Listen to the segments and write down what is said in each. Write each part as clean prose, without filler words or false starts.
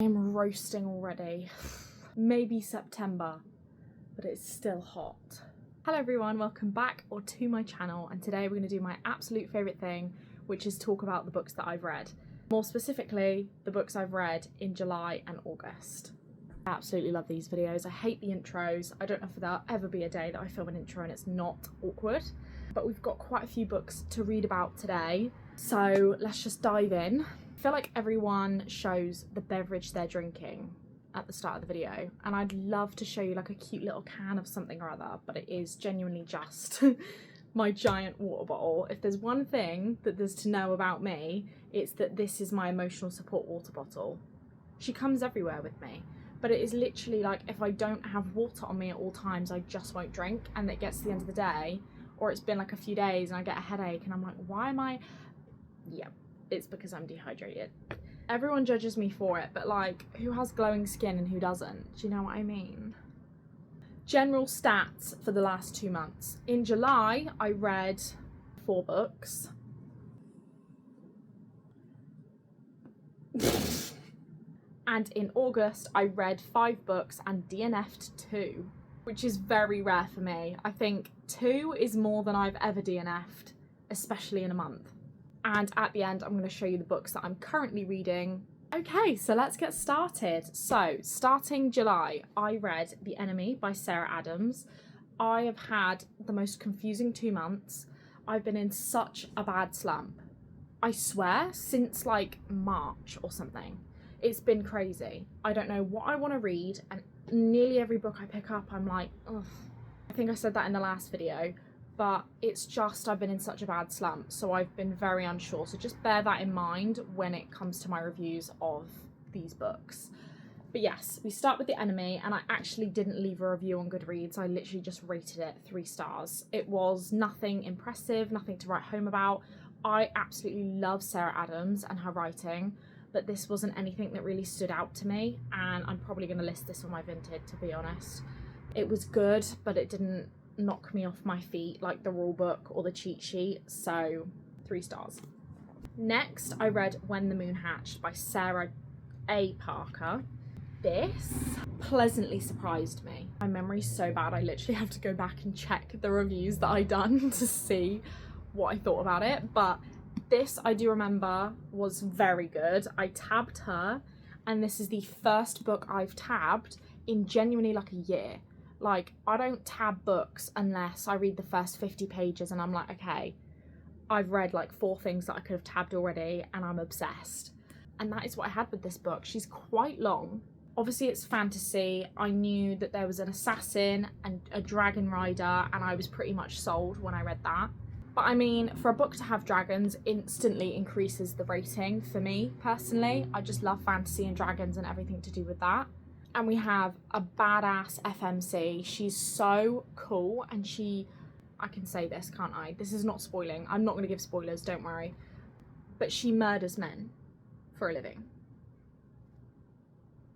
I'm roasting already. Maybe September, but it's still hot. Hello everyone, welcome back or to my channel, and today we're going to do my absolute favourite thing, which is talk about the books that I've read. More specifically, the books I've read in July and August. I absolutely love these videos. I hate the intros. I don't know if there'll ever be a day that I film an intro and it's not awkward. But we've got quite a few books to read about today, so let's just dive in. I feel like everyone shows the beverage they're drinking at the start of the video, and I'd love to show you like a cute little can of something or other, but it is genuinely just my giant water bottle. If there's one thing that there's to know about me, it's that this is my emotional support water bottle. She comes everywhere with me, but it is literally like if I don't have water on me at all times, I just won't drink, and it gets to the end of the day, or it's been like a few days and I get a headache and I'm like, why am I... Yeah, it's because I'm dehydrated. Everyone judges me for it, but like, who has glowing skin and who doesn't? Do you know what I mean? General stats for the last 2 months. In July, I read 4 books. And in August, I read 5 books and DNF'd 2, which is very rare for me. I think 2 is more than I've ever DNF'd, especially in a month. And at the end, I'm going to show you the books that I'm currently reading. Okay, so let's get started. So, starting July, I read The Enemy by Sarah Adams. I have had the most confusing 2 months. I've been in such a bad slump. I swear, since like March or something. It's been crazy. I don't know what I want to read, and nearly every book I pick up, I'm like, ugh. I think I said that in the last video. But it's just, I've been in such a bad slump, so I've been very unsure. So just bear that in mind when it comes to my reviews of these books. But yes, we start with The Enemy, and I actually didn't leave a review on Goodreads. I literally just rated it 3 stars. It was nothing impressive, nothing to write home about. I absolutely love Sarah Adams and her writing, but this wasn't anything that really stood out to me, and I'm probably going to list this on my Vinted, to be honest. It was good, but it didn't knock me off my feet like the rule book or the cheat sheet, so 3 stars. Next, I read When the Moon Hatched by Sarah A. Parker. This pleasantly surprised me. My memory's so bad, I literally have to go back and check the reviews that I done to see what I thought about it, but this I do remember was very good. I tabbed her, and this is the first book I've tabbed in genuinely like a year. Like, I don't tab books unless I read the first 50 pages and I'm like, okay, I've read like 4 things that I could have tabbed already and I'm obsessed. And that is what I had with this book. She's quite long. Obviously it's fantasy. I knew that there was an assassin and a dragon rider, and I was pretty much sold when I read that. But I mean, for a book to have dragons instantly increases the rating for me personally. I just love fantasy and dragons and everything to do with that. And we have a badass FMC. She's so cool, and I can say this, can't I? This is not spoiling. I'm not going to give spoilers, don't worry. But she murders men for a living.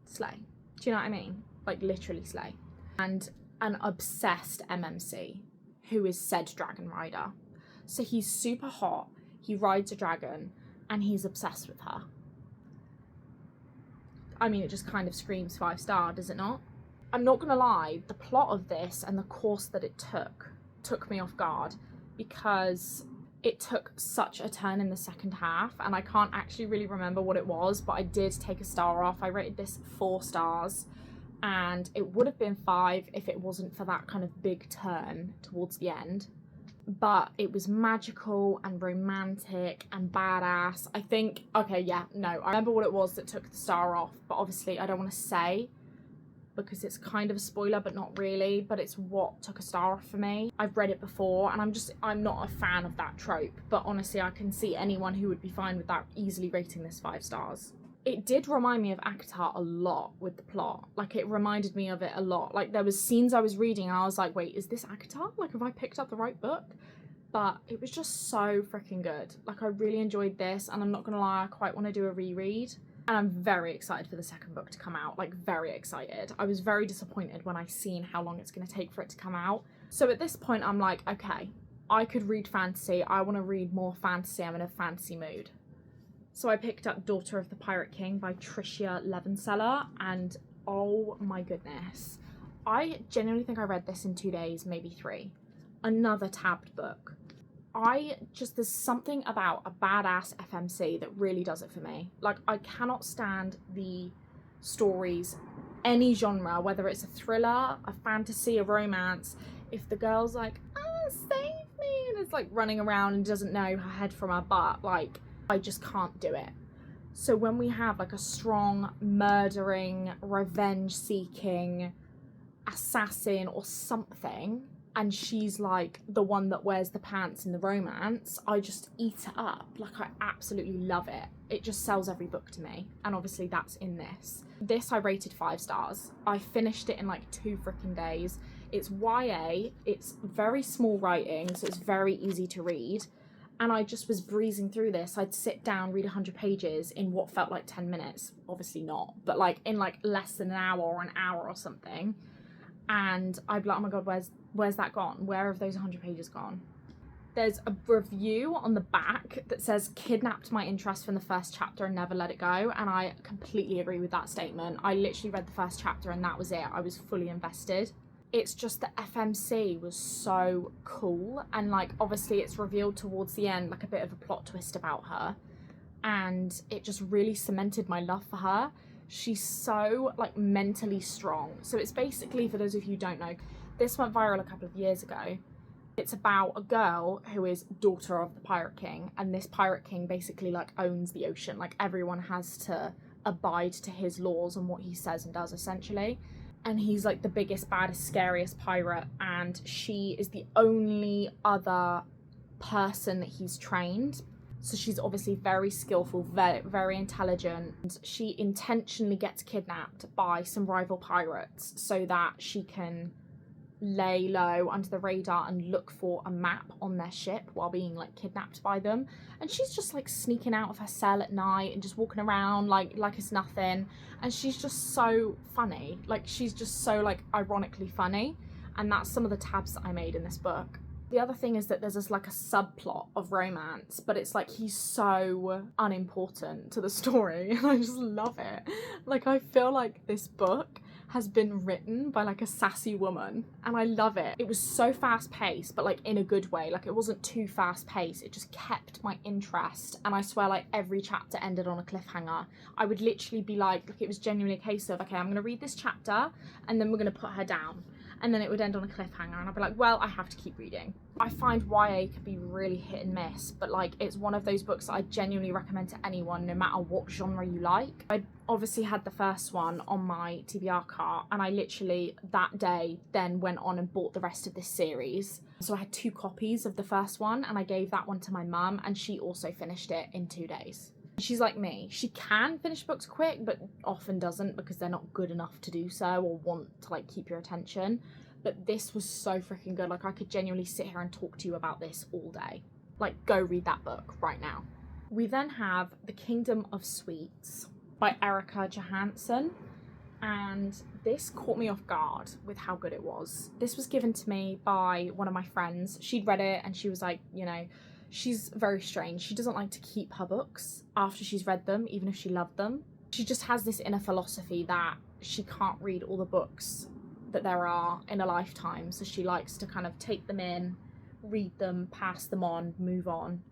Slay. Do you know what I mean? Like, literally slay. And an obsessed MMC who is said dragon rider. So he's super hot, he rides a dragon, and he's obsessed with her. I mean, it just kind of screams 5 star, does it not? I'm not gonna lie, the plot of this and the course that it took me off guard, because it took such a turn in the second half, and I can't actually really remember what it was, but I did take a star off. I rated this 4 stars, and it would have been 5 if it wasn't for that kind of big turn towards the end. But it was magical and romantic and badass. I think, okay, yeah, no, I remember what it was that took the star off, but obviously I don't want to say because it's kind of a spoiler, but not really, but it's what took a star off for me. I've read it before, and I'm not a fan of that trope, but honestly, I can see anyone who would be fine with that easily rating this 5 stars. It did remind me of ACOTAR a lot with the plot. Like, it reminded me of it a lot. Like, there was scenes I was reading and I was like, wait, is this ACOTAR? Like, have I picked up the right book? But it was just so freaking good. Like, I really enjoyed this, and I'm not gonna lie, I quite want to do a reread. And I'm very excited for the second book to come out, like very excited. I was very disappointed when I seen how long it's gonna take for it to come out. So at this point, I'm like, okay, I could read fantasy. I want to read more fantasy. I'm in a fantasy mood. So I picked up Daughter of the Pirate King by Tricia Levenseller, and oh my goodness. I genuinely think I read this in 2 days, maybe 3. Another tabbed book. There's something about a badass FMC that really does it for me. Like, I cannot stand the stories, any genre, whether it's a thriller, a fantasy, a romance, if the girl's like, save me, and is like running around and doesn't know her head from her butt, like, I just can't do it. So when we have like a strong, murdering, revenge-seeking assassin or something, and she's like the one that wears the pants in the romance, I just eat it up. Like, I absolutely love it. It just sells every book to me, and obviously that's in this. This I rated 5 stars. I finished it in like 2 freaking days. It's YA, it's very small writing, so it's very easy to read. And I just was breezing through this. I'd sit down, read 100 pages in what felt like 10 minutes. Obviously not, but like in like less than an hour or an hour or something. And I'd be like, oh my God, where's that gone? Where have those 100 pages gone? There's a review on the back that says, kidnapped my interest from the first chapter and never let it go. And I completely agree with that statement. I literally read the first chapter and that was it. I was fully invested. It's just the FMC was so cool, and like obviously it's revealed towards the end like a bit of a plot twist about her, and it just really cemented my love for her. She's so like mentally strong. So it's basically, for those of you who don't know, this went viral a couple of years ago. It's about a girl who is daughter of the Pirate King, and this Pirate King basically like owns the ocean. Like, everyone has to abide to his laws and what he says and does, essentially. And he's like the biggest, baddest, scariest pirate, and she is the only other person that he's trained. So she's obviously very skillful, very, very intelligent. And she intentionally gets kidnapped by some rival pirates so that she can lay low under the radar and look for a map on their ship while being like kidnapped by them. And she's just like sneaking out of her cell at night and just walking around like it's nothing. And she's just so funny. Like, she's just so like ironically funny. And that's some of the tabs that I made in this book. The other thing is that there's this like a subplot of romance, but it's like he's so unimportant to the story, and I just love it. Like, I feel like this book has been written by like a sassy woman, and I love it. It was so fast paced, but like in a good way. Like, it wasn't too fast paced. It just kept my interest, and I swear like every chapter ended on a cliffhanger. I would literally be like it was genuinely a case of, okay, I'm gonna read this chapter and then we're gonna put her down. And then it would end on a cliffhanger, and I'd be like, well, I have to keep reading. I find YA can be really hit and miss, but like it's one of those books that I genuinely recommend to anyone, no matter what genre you like. I obviously had the first one on my TBR cart, and I literally that day then went on and bought the rest of this series. So I had 2 copies of the first one, and I gave that one to my mum, and she also finished it in 2 days. She's like me. She can finish books quick, but often doesn't because they're not good enough to do so or want to like keep your attention. But this was so freaking good. Like, I could genuinely sit here and talk to you about this all day. Like, go read that book right now. We then have The Kingdom of Sweets by Erica Johansson. And this caught me off guard with how good it was. This was given to me by one of my friends. She'd read it and she was like, you know, she's very strange. She doesn't like to keep her books after she's read them, even if she loved them. She just has this inner philosophy that she can't read all the books that there are in a lifetime. So she likes to kind of take them in, read them, pass them on, move on.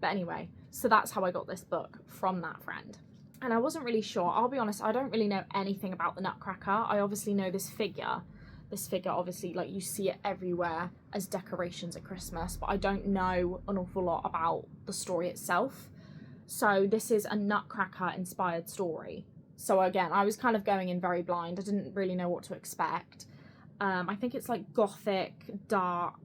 But anyway, so that's how I got this book, from that friend. And I wasn't really sure. I'll be honest, I don't really know anything about the Nutcracker. I obviously know this figure. This figure, obviously, like, you see it everywhere as decorations at Christmas, but I don't know an awful lot about the story itself. So this is a Nutcracker inspired story. So again, I was kind of going in very blind. I didn't really know what to expect. I think it's like gothic, dark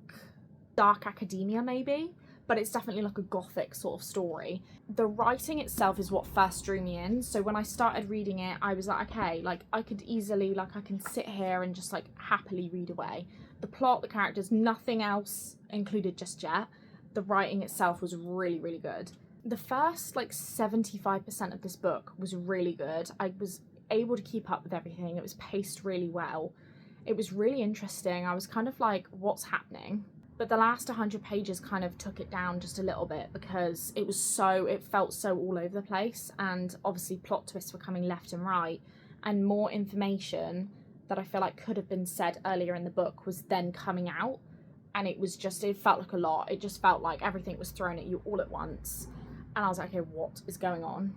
academia maybe, but it's definitely like a gothic sort of story. The writing itself is what first drew me in. So when I started reading it, I was like, okay, like I could easily, like I can sit here and just like happily read away. The plot, the characters, nothing else included just yet. The writing itself was really, really good. The first like 75% of this book was really good. I was able to keep up with everything. It was paced really well. It was really interesting. I was kind of like, what's happening? But the last 100 pages kind of took it down just a little bit because it felt so all over the place, and obviously plot twists were coming left and right, and more information that I feel like could have been said earlier in the book was then coming out, and it felt like a lot. It just felt like everything was thrown at you all at once, and I was like, okay, what is going on?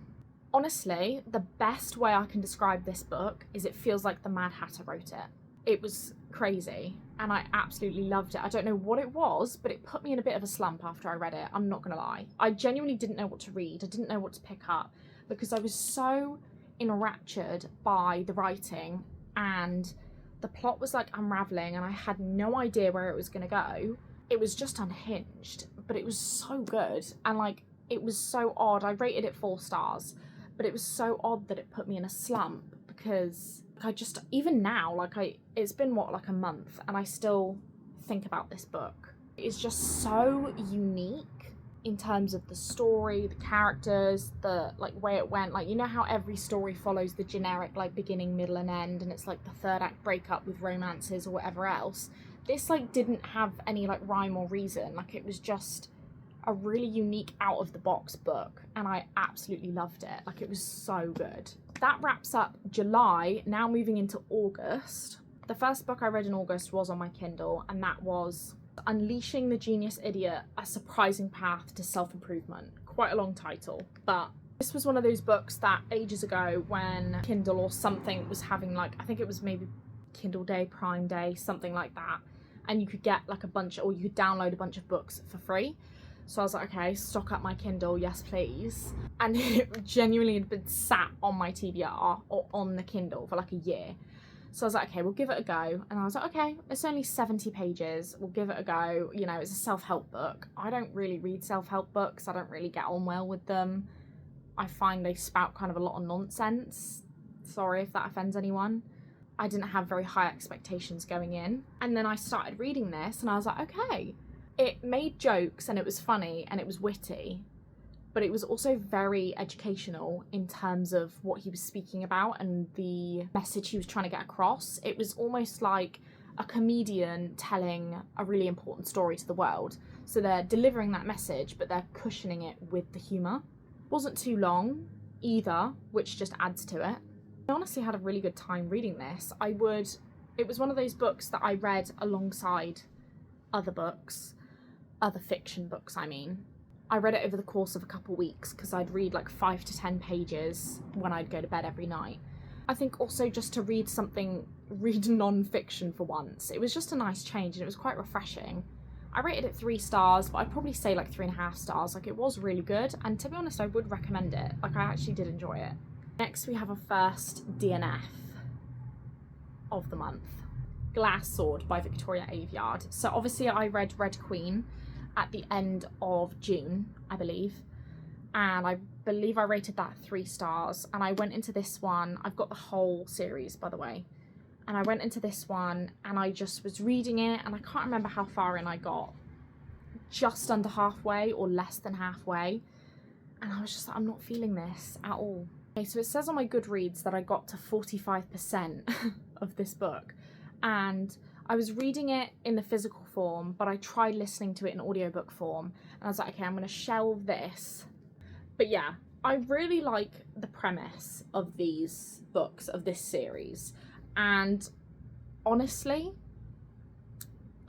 Honestly, the best way I can describe this book is it feels like the Mad Hatter wrote it. It was crazy, and I absolutely loved it. I don't know what it was, but it put me in a bit of a slump after I read it. I'm not gonna lie. I genuinely didn't know what to read. I didn't know what to pick up because I was so enraptured by the writing, and the plot was like unraveling, and I had no idea where it was gonna go. It was just unhinged, but it was so good, and like it was so odd. I rated it 4 stars, but it was so odd that it put me in a slump because even now, it's been like a month, and I still think about this book. It's just so unique in terms of the story, the characters, the way it went. Like, you know how every story follows the generic like beginning, middle and end, and it's like the third act breakup with romances or whatever else. This didn't have any rhyme or reason. It was just a really unique out of the box book, and I absolutely loved it. It was so good. That wraps up July. Now moving into August. The first book I read in August was on my Kindle, and that was Unleashing the Genius Idiot, A Surprising Path to Self-Improvement. Quite a long title, but this was one of those books that ages ago when Kindle or something was having I think it was maybe Kindle Day, Prime Day, something like that, and you could get you could download a bunch of books for free. So I was like, okay, stock up my Kindle, yes please. And it genuinely had been sat on my TBR or on the Kindle for a year. So I was like, okay, we'll give it a go. And I was like, okay, it's only 70 pages. We'll give it a go. You know, it's a self-help book. I don't really read self-help books. I don't really get on well with them. I find they spout kind of a lot of nonsense. Sorry if that offends anyone. I didn't have very high expectations going in. And then I started reading this and I was like, okay. It made jokes and it was funny and it was witty, but it was also very educational in terms of what he was speaking about and the message he was trying to get across. It was almost like a comedian telling a really important story to the world. So they're delivering that message, but they're cushioning it with the humour. It wasn't too long either, which just adds to it. I honestly had a really good time reading this. It was one of those books that I read alongside other books. Other fiction books, I mean. I read it over the course of a couple weeks because I'd read 5 to 10 pages when I'd go to bed every night. I think also just to read non-fiction for once. It was just a nice change and it was quite refreshing. I rated it 3 stars, but I'd probably say 3.5 stars. It was really good, and to be honest, I would recommend it. I actually did enjoy it. Next we have a first DNF of the month. Glass Sword by Victoria Aveyard. So obviously I read Red Queen at the end of June, I believe, and I believe I rated that 3 stars, and I went into this one, I've got the whole series by the way, and I went into this one and I just was reading it, and I can't remember how far in I got, just under halfway or less than halfway, and I was just like, I'm not feeling this at all. Okay, so it says on my Goodreads that I got to 45% of this book, and I was reading it in the physical form, but I tried listening to it in audiobook form, and I was like, okay, I'm going to shelve this. But yeah, I really like the premise of these books, of this series, and honestly,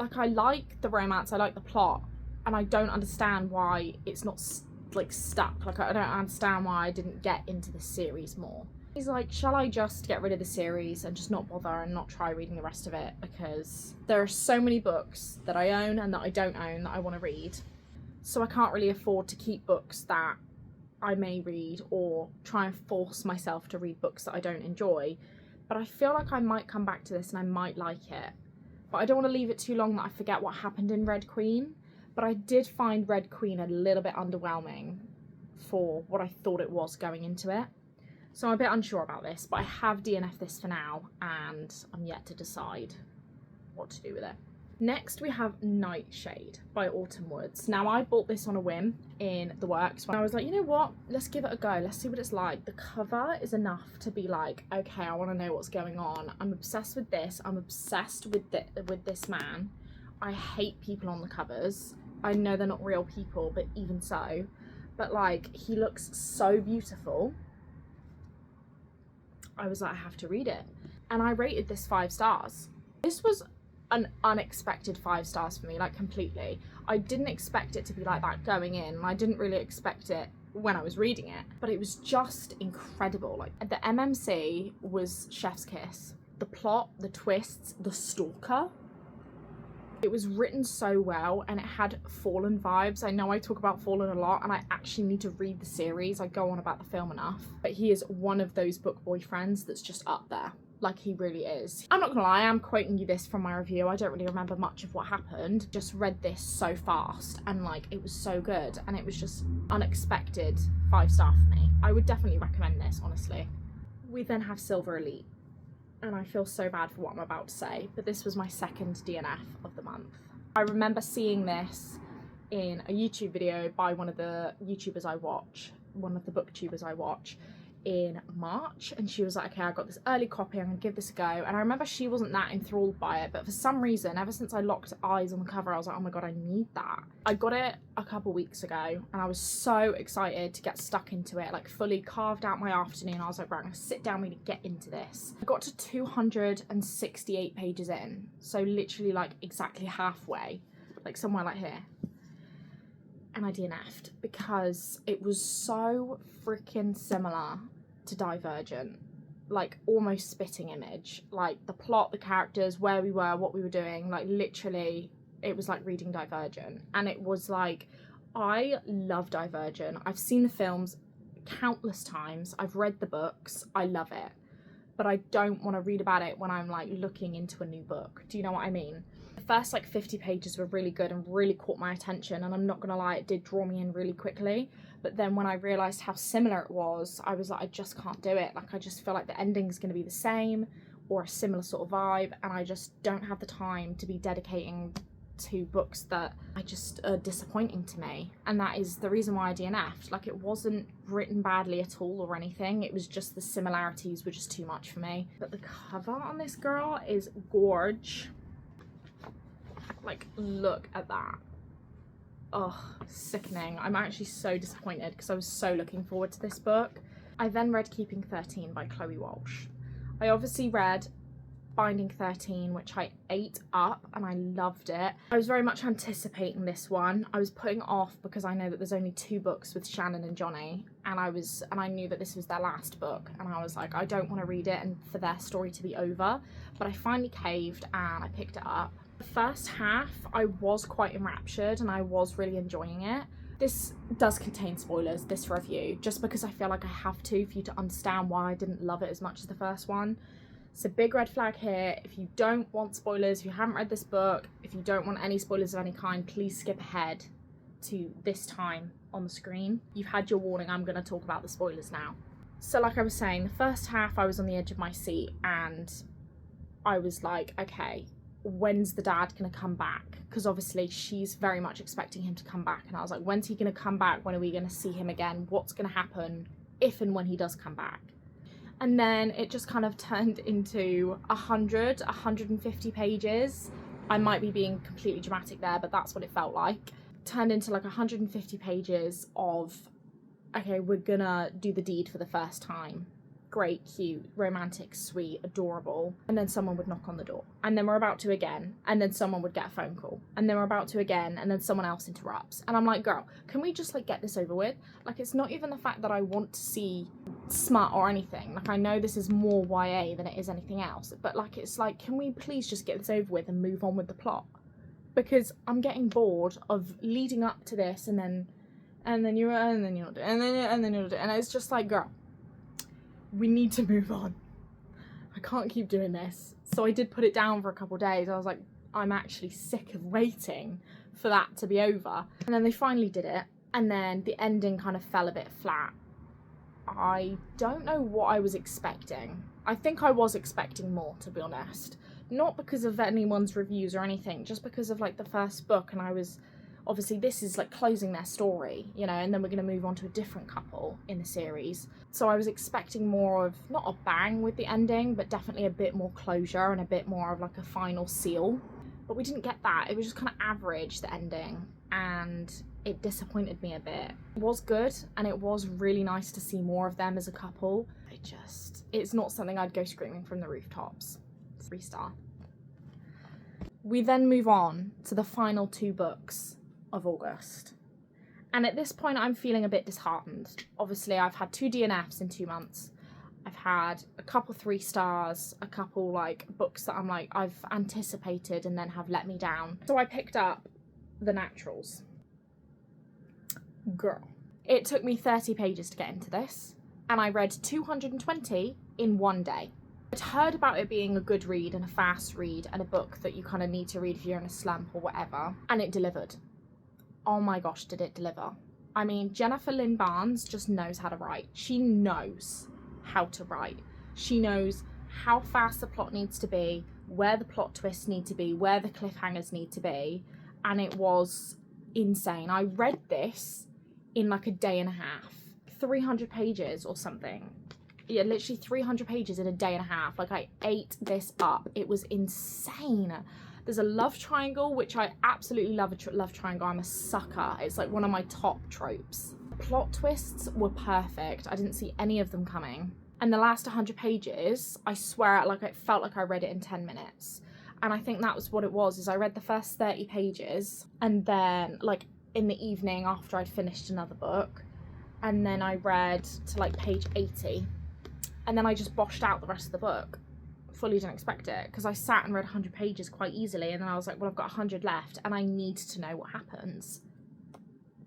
I like the romance, I like the plot, and I don't understand why it's not stuck. I don't understand why I didn't get into the series more. He's like, shall I just get rid of the series and just not bother and not try reading the rest of it, because there are so many books that I own and that I don't own that I want to read, so I can't really afford to keep books that I may read or try and force myself to read books that I don't enjoy. But I feel like I might come back to this and I might like it, but I don't want to leave it too long that I forget what happened in Red Queen. But I did find Red Queen a little bit underwhelming for what I thought it was going into it. So I'm a bit unsure about this, but I have DNF'd this for now, and I'm yet to decide what to do with it. Next we have Nightshade by Autumn Woods. Now I bought this on a whim in the works when I was like, you know what, let's give it a go, let's see what it's like. The cover is enough to be like, okay, I want to know what's going on. I'm obsessed with this, I'm obsessed with this man. I hate people on the covers. I know they're not real people, but even so. But like, he looks so beautiful. I was like, I have to read it. And I rated this 5 stars. This was an unexpected 5 stars for me, like completely. I didn't expect it to be like that going in, and I didn't really expect it when I was reading it, but it was just incredible. Like, the MMC was chef's kiss. The plot, the twists, the stalker. It was written so well, and it had Fallen vibes. I know I talk about Fallen a lot, and I actually need to read the series. I go on about the film enough, but he is one of those book boyfriends that's just up there. Like, he really is. I'm not gonna lie, I am quoting you this from my review. I don't really remember much of what happened. Just read this so fast, and like, it was so good, and it was just unexpected 5 star for me. I would definitely recommend this, honestly. We then have Silver Elite, and I feel so bad for what I'm about to say, but this was my second DNF of the month. I remember seeing this in a YouTube video by one of the YouTubers I watch, one of the booktubers I watch, in March, and she was like, okay, I got this early copy, I'm gonna give this a go. And I remember she wasn't that enthralled by it, but for some reason, ever since I locked eyes on the cover, I was like, oh my god, I need that. I got it a couple weeks ago, and I was so excited to get stuck into it, like fully carved out my afternoon. I was like, right, I'm gonna sit down, really get into this. I got to 268 pages in, so literally like exactly halfway, like somewhere like here. And I DNF'd because it was so freaking similar to Divergent, like almost spitting image. Like the plot, the characters, where we were, what we were doing, like literally it was like reading Divergent. And it was like, I love Divergent. I've seen the films countless times. I've read the books. I love it. But I don't want to read about it when I'm like looking into a new book. Do you know what I mean? The first like 50 pages were really good and really caught my attention, and I'm not gonna lie, it did draw me in really quickly. But then when I realized how similar it was, I was like, I just can't do it. Like, I just feel like the ending's gonna be the same or a similar sort of vibe, and I just don't have the time to be dedicating to books that I just are disappointing to me. And that is the reason why I DNF'd. Like, it wasn't written badly at all or anything, it was just the similarities were just too much for me. But the cover on this girl is gorge. Like, look at that. Oh, sickening. I'm actually so disappointed because I was so looking forward to this book. I then read Keeping 13 by Chloe Walsh. I obviously read Binding 13, which I ate up and I loved it. I was very much anticipating this one. I was putting off because I know that there's only 2 books with Shannon and Johnny, and I knew that this was their last book, and I was like, I don't want to read it and for their story to be over. But I finally caved and I picked it up. The first half I was quite enraptured and I was really enjoying it. This does contain spoilers, this review, just because I feel like I have to for you to understand why I didn't love it as much as the first one. So big red flag here. If you don't want spoilers, if you haven't read this book, if you don't want any spoilers of any kind, please skip ahead to this time on the screen. You've had your warning, I'm going to talk about the spoilers now. So like I was saying, the first half I was on the edge of my seat and I was like, okay, when's the dad going to come back? Because obviously she's very much expecting him to come back, and I was like, when's he going to come back? When are we going to see him again? What's going to happen if and when he does come back? And then it just kind of turned into 150 pages. I might be being completely dramatic there, but that's what it felt like. Turned into like 150 pages of, okay, we're gonna do the deed for the first time. Great, cute, romantic, sweet, adorable. And then someone would knock on the door. And then we're about to again. And then someone would get a phone call. And then we're about to again. And then someone else interrupts. And I'm like, girl, can we just like get this over with? Like, it's not even the fact that I want to see smut or anything. Like, I know this is more YA than it is anything else. But like, it's like, can we please just get this over with and move on with the plot? Because I'm getting bored of leading up to this and then you're not doing, and then you're not doing. And it's just like, girl, we need to move on. I can't keep doing this. So I did put it down for a couple of days. I was like, I'm actually sick of waiting for that to be over. And then they finally did it. And then the ending kind of fell a bit flat. I don't know what I was expecting. I think I was expecting more, to be honest. Not because of anyone's reviews or anything, just because of like the first book, and I was, obviously this is like closing their story, you know, and then we're going to move on to a different couple in the series. So I was expecting more of, not a bang with the ending, but definitely a bit more closure and a bit more of like a final seal. But we didn't get that. It was just kind of average, the ending, and it disappointed me a bit. It was good, and it was really nice to see more of them as a couple. It's not something I'd go screaming from the rooftops. 3-star. We then move on to the final 2 books of August. And at this point, I'm feeling a bit disheartened. Obviously, I've had 2 DNFs in 2 months. I've had a couple 3 stars, a couple like books that I'm like, I've anticipated and then have let me down. So I picked up The Naturals. Girl. It took me 30 pages to get into this, and I read 220 in 1 day. I'd heard about it being a good read and a fast read and a book that you kind of need to read if you're in a slump or whatever, and it delivered. Oh my gosh, did it deliver. I mean, Jennifer Lynn Barnes just knows how to write. She knows how to write. She knows how fast the plot needs to be, where the plot twists need to be, where the cliffhangers need to be, and it was insane. I read this in like a day and a half. 300 pages or something. Yeah, literally 300 pages in a day and a half. Like, I ate this up. It was insane. There's a love triangle, which I absolutely love. A love triangle. I'm a sucker. It's like one of my top tropes. Plot twists were perfect. I didn't see any of them coming. And the last 100 pages, I swear, like, it felt like I read it in 10 minutes. And I think that was what it was, is I read the first 30 pages, and then, like, in the evening after I'd finished another book, and then I read to like page 80, and then I just boshed out the rest of the book. Fully didn't expect it, because I sat and read 100 pages quite easily, and then I was like, well, I've got 100 left and I need to know what happens.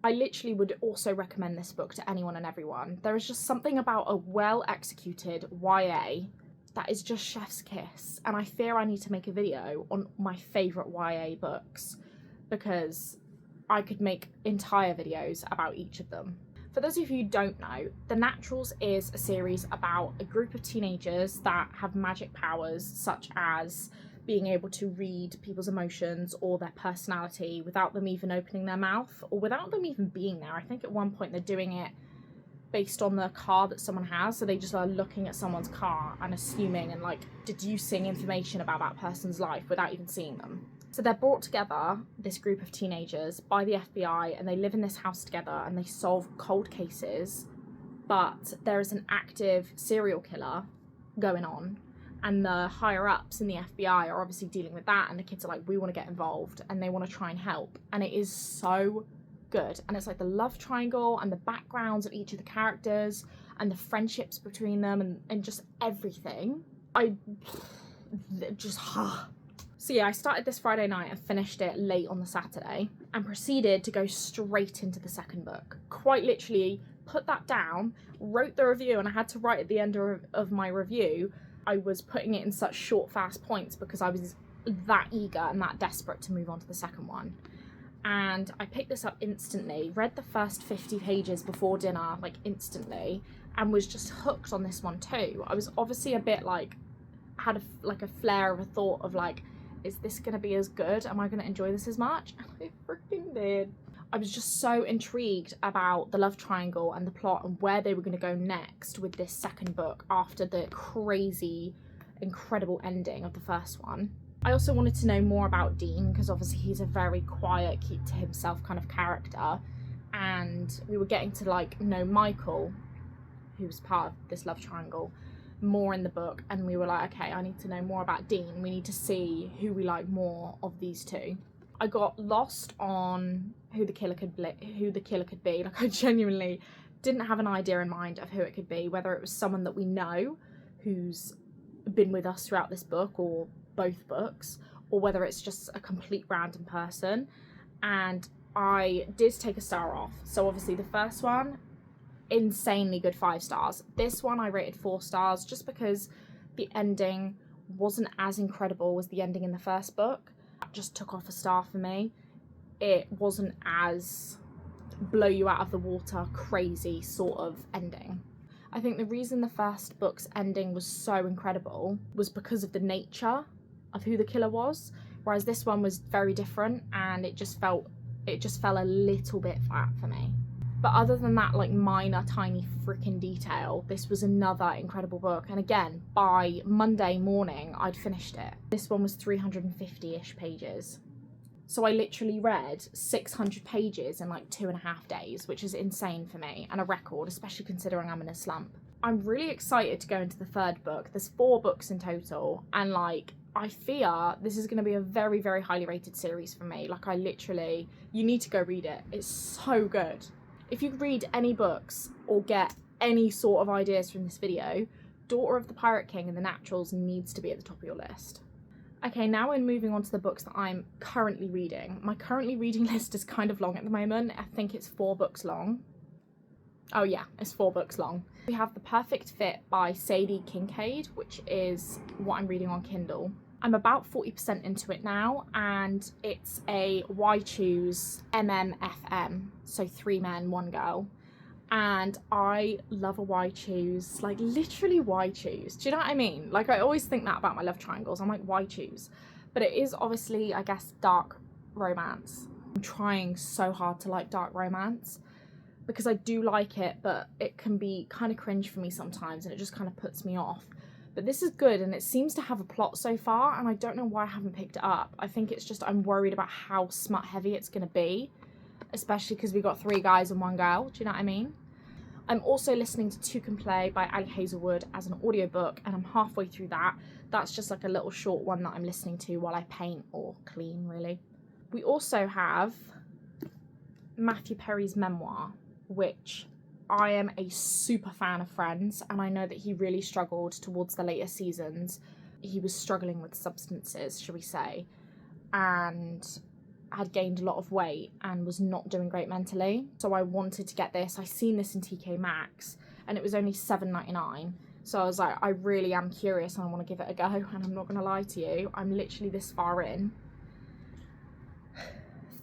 I literally would also recommend this book to anyone and everyone. There is just something about a well executed YA that is just chef's kiss, and I fear I need to make a video on my favourite YA books, because I could make entire videos about each of them. For those of you who don't know, The Naturals is a series about a group of teenagers that have magic powers, such as being able to read people's emotions or their personality without them even opening their mouth, or without them even being there. I think at one point they're doing it based on the car that someone has, so they just are looking at someone's car and assuming and like deducing information about that person's life without even seeing them. So they're brought together, this group of teenagers, by the FBI, and they live in this house together and they solve cold cases, but there is an active serial killer going on, and the higher ups in the FBI are obviously dealing with that, and the kids are like, we want to get involved, and they want to try and help. And it is so good, and it's like the love triangle and the backgrounds of each of the characters and the friendships between them, and just everything. So yeah, I started this Friday night and finished it late on the Saturday, and proceeded to go straight into the second book. Quite literally put that down, wrote the review, and I had to write at the end of my review, I was putting it in such short, fast points because I was that eager and that desperate to move on to the second one. And I picked this up instantly, read the first 50 pages before dinner, like instantly, and was just hooked on this one too. I was obviously a bit like, had a flare of a thought of like, is this going to be as good? Am I going to enjoy this as much? And I freaking did. I was just so intrigued about the love triangle and the plot and where they were going to go next with this second book after the crazy, incredible ending of the first one. I also wanted to know more about Dean, because obviously he's a very quiet, keep to himself kind of character, and we were getting to like know Michael, who's part of this love triangle, more in the book, and we were like, okay, I need to know more about Dean. We need to see who we like more of these two. I got lost on who the killer could be. Like, I genuinely didn't have an idea in mind of who it could be, whether it was someone that we know who's been with us throughout this book or both books, or whether it's just a complete random person. And I did take a star off. So obviously the first one, insanely good 5 stars. This one I rated 4 stars just because the ending wasn't as incredible as the ending in the first book. That just took off a star for me. It wasn't as blow you out of the water crazy sort of ending. I think the reason the first book's ending was so incredible was because of the nature of who the killer was, whereas this one was very different, and it just fell a little bit flat for me. But other than that, like, minor, tiny freaking detail, this was another incredible book. And again, by Monday morning, I'd finished it. This one was 350-ish pages. So I literally read 600 pages in like 2.5 days, which is insane for me and a record, especially considering I'm in a slump. I'm really excited to go into the third book. There's 4 books in total, and like, I fear this is going to be a very, very highly rated series for me. Like, you need to go read it. It's so good. If you read any books or get any sort of ideas from this video, Daughter of the Pirate King and The Naturals needs to be at the top of your list. Okay, now we're moving on to the books that I'm currently reading. My currently reading list is kind of long at the moment. I think it's 4 books long. Oh yeah, it's 4 books long. We have The Perfect Fit by Sadie Kincaid, which is what I'm reading on Kindle. I'm about 40% into it now, and it's a Why Choose MMFM, so 3 men, 1 girl. And I love a Why Choose, like literally why choose? Do you know what I mean? Like, I always think that about my love triangles. I'm like, why choose? But it is obviously, I guess, dark romance. I'm trying so hard to like dark romance because I do like it, but it can be kind of cringe for me sometimes and it just kind of puts me off. But this is good, and it seems to have a plot so far, and I don't know why I haven't picked it up. I think it's just I'm worried about how smut heavy it's going to be, especially because we got 3 guys and 1 girl. Do you know what I mean? I'm also listening to Two Can Play by Ali Hazelwood as an audiobook, and I'm halfway through that. That's just like a little short one that I'm listening to while I paint or clean, really. We also have Matthew Perry's memoir, which I am a super fan of Friends, and I know that he really struggled towards the later seasons. He was struggling with substances, shall we say, and had gained a lot of weight and was not doing great mentally. So I wanted to get this. I seen this in TK Maxx and it was only $7.99. So I was like, I really am curious and I want to give it a go, and I'm not going to lie to you, I'm literally this far in.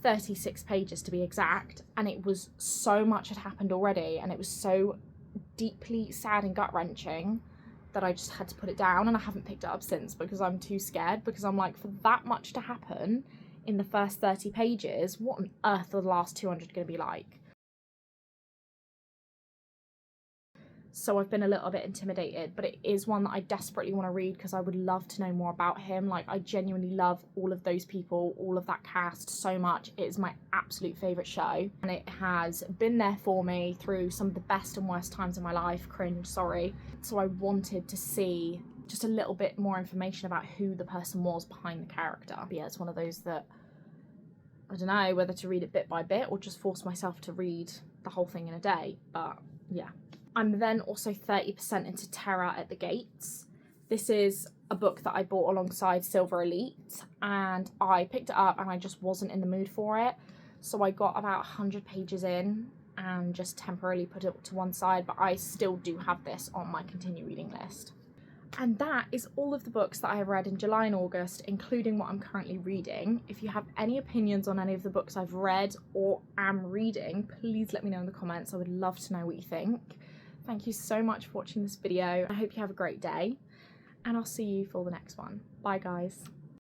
36 pages to be exact, and it was so much had happened already, and it was so deeply sad and gut-wrenching that I just had to put it down, and I haven't picked it up since because I'm too scared, because I'm like, for that much to happen in the first 30 pages, what on earth are the last 200 going to be like? So I've been a little bit intimidated, but it is one that I desperately want to read because I would love to know more about him. Like, I genuinely love all of those people, all of that cast so much. It is my absolute favourite show, and it has been there for me through some of the best and worst times in my life. Cringe, sorry. So I wanted to see just a little bit more information about who the person was behind the character. But yeah, it's one of those that I don't know whether to read it bit by bit or just force myself to read the whole thing in a day, but yeah. I'm then also 30% into Terror at the Gates. This is a book that I bought alongside Silver Elite, and I picked it up and I just wasn't in the mood for it. So I got about 100 pages in and just temporarily put it to one side, but I still do have this on my continue reading list. And that is all of the books that I have read in July and August, including what I'm currently reading. If you have any opinions on any of the books I've read or am reading, please let me know in the comments. I would love to know what you think. Thank you so much for watching this video. I hope you have a great day, and I'll see you for the next one. Bye, guys.